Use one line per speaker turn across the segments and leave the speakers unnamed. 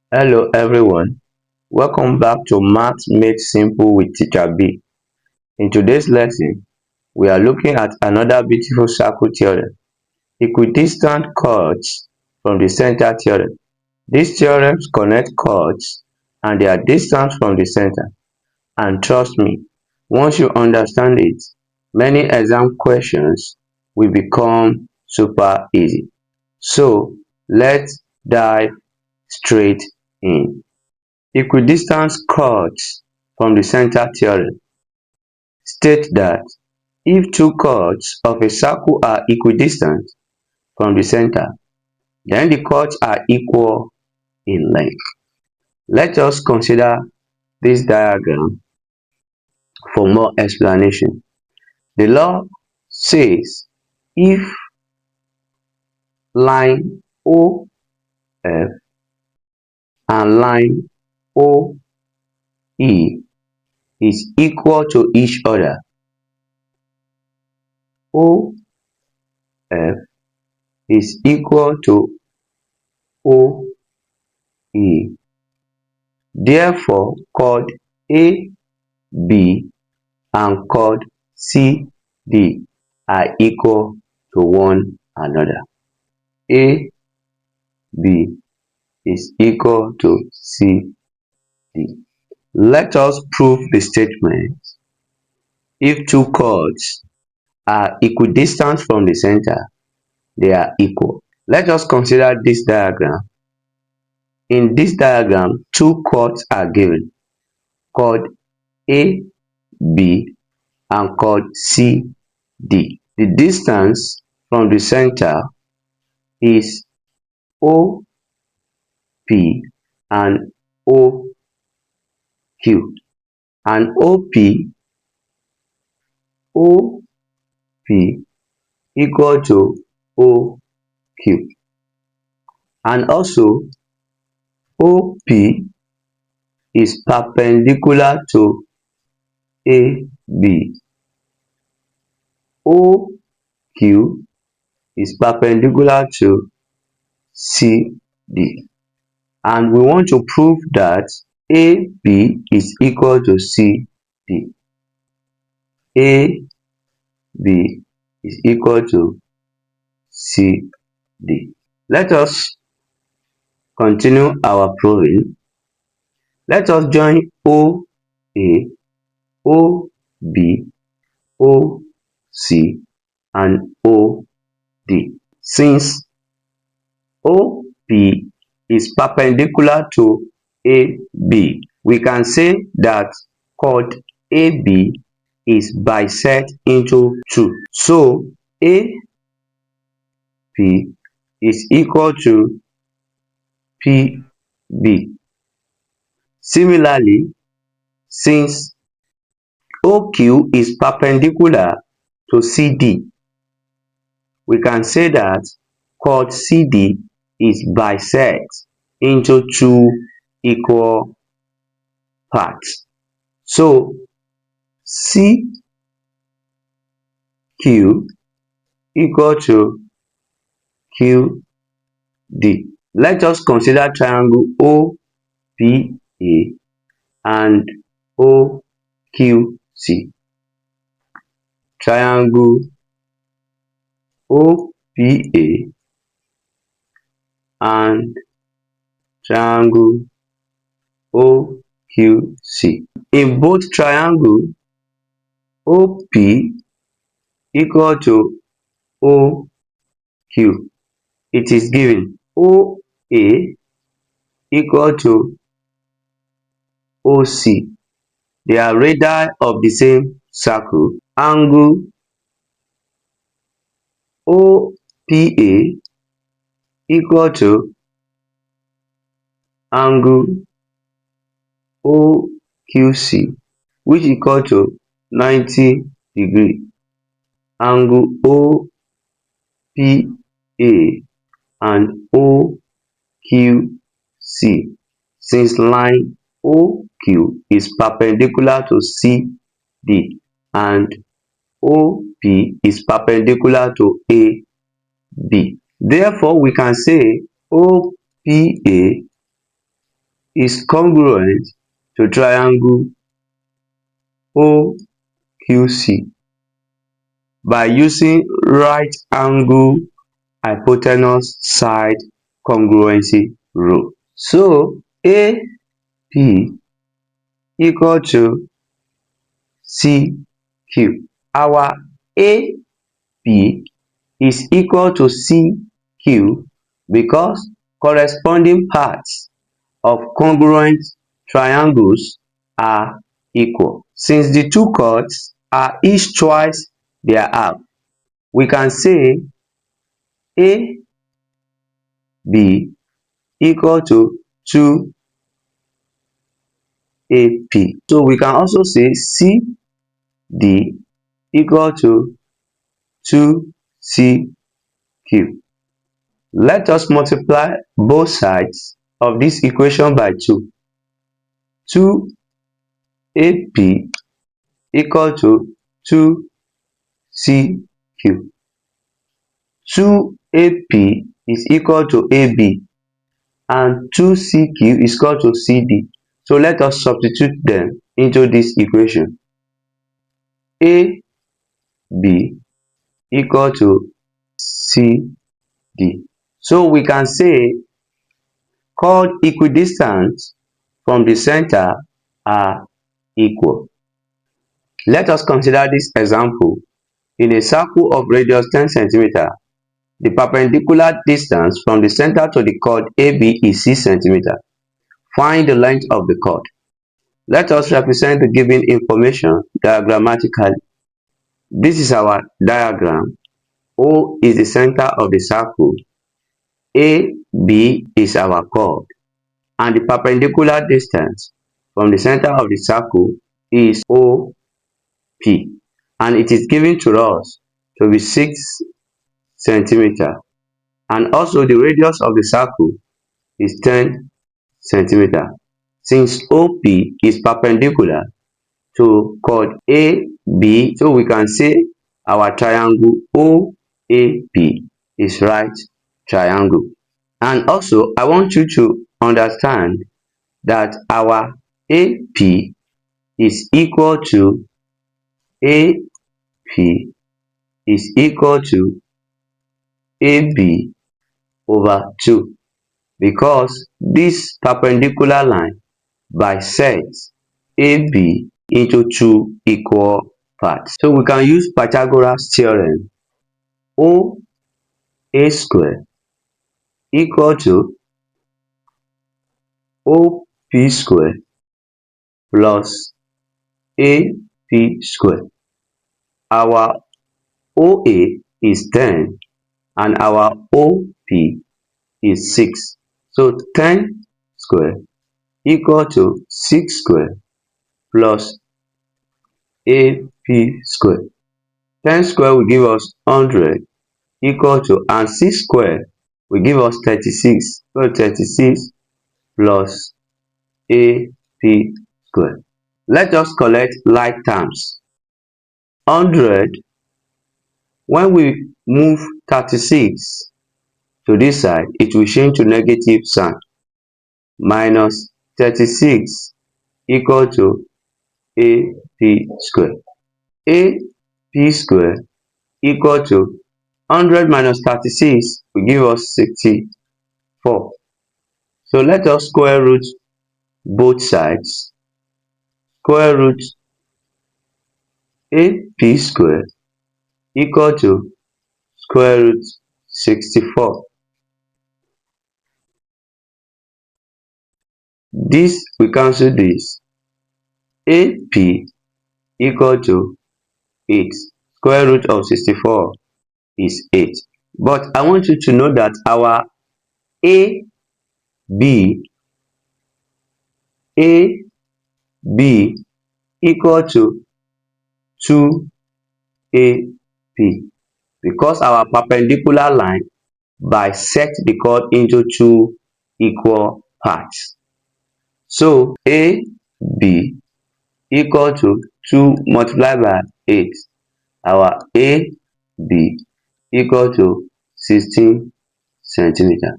Hello everyone, welcome back to Maths Made Simple with Teacher B. In today's lesson, we are looking at another beautiful circle theorem, equidistant chords from the center theorem. These theorems connect chords and their distance from the center. And trust me, once you understand it, many exam questions will become super easy. So let's dive straight in. Equidistant chords from the center theorem state that if two chords of a circle are equidistant from the center, then the chords are equal in length. Let us consider this diagram for more explanation. The law says if line OF and line OE is equal to each other, OF is equal to OE. Therefore, chord AB and chord CD are equal to one another. AB is equal to CD. Let us prove the statement. If two chords are equidistant from the center, they are equal. Let us consider this diagram. In this diagram, two chords are given, chord AB and chord CD. The distance from the center is OP and OQ, and OP equal to OQ, and also OP is perpendicular to AB. OQ is perpendicular to CD, and we want to prove that AB is equal to CD. AB is equal to CD. Let us continue our proving. Let us join OA, OB, OC, and OD. Since OP is perpendicular to AB, we can say that chord AB is bisect into two. So AP is equal to PB. Similarly, since OQ is perpendicular to CD, we can say that chord CD is bisect into two equal parts. So CQ equal to QD. Let us consider triangle OPA and OQC. Triangle OPA and triangle OQC. In both triangle, OP equal to OQ. It is given OA equal to OC. They are radii of the same circle. Angle OPA equal to angle OQC, which equal to 90 degree. Angle OPA and OQC, since line OQ is perpendicular to CD and OP is perpendicular to AB. Therefore, we can say OPA is congruent to triangle OQC by using right angle hypotenuse side congruency rule. So AP equal to CQ. Our AP is equal to CQ because corresponding parts of congruent triangles are equal. Since the two chords are each twice their half, we can say AB equal to 2AP. So we can also say CD equal to 2CQ. Let us multiply both sides of this equation by 2. 2AP equal to 2CQ. 2AP is equal to AB and 2CQ is equal to CD. So let us substitute them into this equation. AB equal to CD. So we can say chord equidistant from the center are equal. Let us consider this example. In a circle of radius 10 cm, the perpendicular distance from the center to the chord AB is 6 cm. Find the length of the chord. Let us represent the given information diagrammatically. This is our diagram. O is the center of the circle. AB is our chord. And the perpendicular distance from the center of the circle is OP. And it is given to us to be 6 cm. And also the radius of the circle is 10 cm. Since OP is perpendicular to chord AB, so we can say our triangle OAP is right triangle. And also I want you to understand that our AP is equal to AP is equal to AB over 2 because this perpendicular line bisects AB into 2 equal parts. So we can use Pythagoras theorem. OA square equal to OP square plus AP square. Our OA is 10 and our OP is 6. So 10 square equal to 6 square plus AP square. 10 square will give us 100 equal to, and 6 square will give us 36. So 36 plus AP square. Let us collect like terms. 100, when we move 36 to this side, it will change to negative sign. Minus 36 equal to AP square. AP square equal to 100 minus 36 will give us 64. So let us square root both sides. Square root AP square equal to square root 64. This we cancel this. AP equal to 8. Square root of 64 is 8. But I want you to know that our AB equal to 2AP because our perpendicular line bisects the chord into 2 equal parts. So AB equal to 2 multiplied by 8. Our AB equal to 16 cm.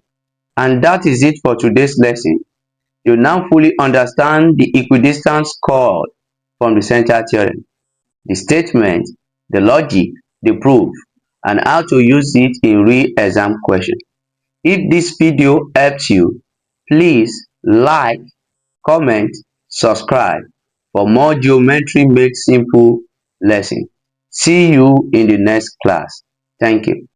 And that is it for today's lesson. You now fully understand the equidistant chord from the central theorem, the statement, the logic, the proof, and how to use it in real exam questions. If this video helps you, please like, comment, subscribe for more geometry made simple lesson. See you in the next class. Thank you.